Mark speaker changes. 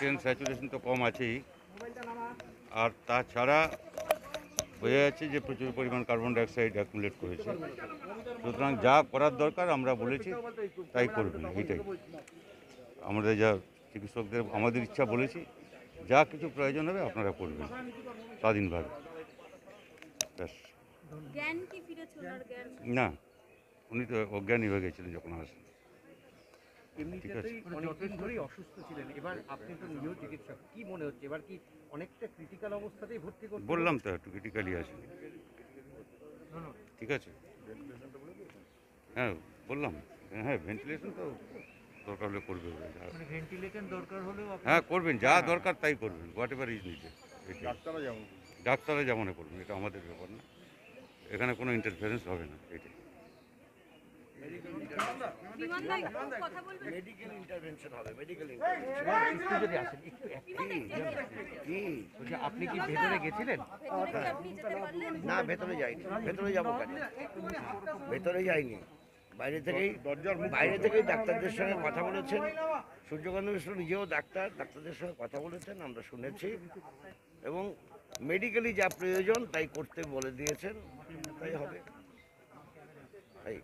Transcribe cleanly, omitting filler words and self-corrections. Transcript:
Speaker 1: Oxygen saturation তো কম আছেই, আর তাছাড়া বোঝা যাচ্ছে যে প্রচুর পরিমাণ কার্বন ডাইঅক্সাইড অ্যাকুমুলেট করেছে। সুতরাং যা করার দরকার আমরা বলেছি তাই করবেন, এইটাই আমাদের যা চিকিৎসকদের আমাদের ইচ্ছা বলেছি, যা কিছু প্রয়োজন হবে আপনারা করবেন স্বাধীনভাবে। ব্যাস।
Speaker 2: জ্ঞান কি ফিরেছে ওনার জ্ঞান?
Speaker 1: না, উনি তো অজ্ঞানী হয়ে গেছিলেন যখন আসেন।
Speaker 3: এমনিতেই অনেকদিন ধরেই অসুস্থ ছিলেন, এবার আপনি তো নিজেও চিকিৎসক, কি মনে হচ্ছে এবার কি অনেকটা ক্রিটিক্যাল অবস্থাতেই ভর্তি করতে?
Speaker 1: বললাম তো একটু ক্রিটিক্যালি আছে। ঠিক আছে, হ্যাঁ বললাম, হ্যাঁ ভেন্টিলেশন তো দরকার হলে করবে ওরা,
Speaker 3: মানে ভেন্টিলেশন দরকার হলেও
Speaker 1: হ্যাঁ করবেন, যা দরকার তাই করবেন, হোয়াট এভার ইজ নিডেড। ডাক্তাররা যেমন করবেন, এটা আমাদের ব্যাপার না, এখানে কোনো ইন্টারফারেন্স হবে না, এটাই।
Speaker 2: বিমান দা একটু কথা বলবেন?
Speaker 4: মেডিকেল ইন্টারভেনশন হবে, মেডিকেল ইন্টারভেনশন।
Speaker 3: একটু যদি আসেন একটু
Speaker 4: কি
Speaker 3: বলছি, আপনি কি ভেতরে গেছিলেন?
Speaker 2: ভেতরে কি আপনি যেতে পারলেন?
Speaker 4: না, ভেতরে যাইনি, ভেতরে যাবো কেন, ভেতরে যাইনি, বাইরে থেকেই ডাক্তারদের সঙ্গে কথা বলেছেন। সূর্যকান্ত মিশ্র নিজেও ডাক্তারদের সঙ্গে কথা বলেছেন, আমরা শুনেছি, এবং মেডিকেলি যা প্রয়োজন তাই করতে বলে দিয়েছেন, তাই হবে, তাই।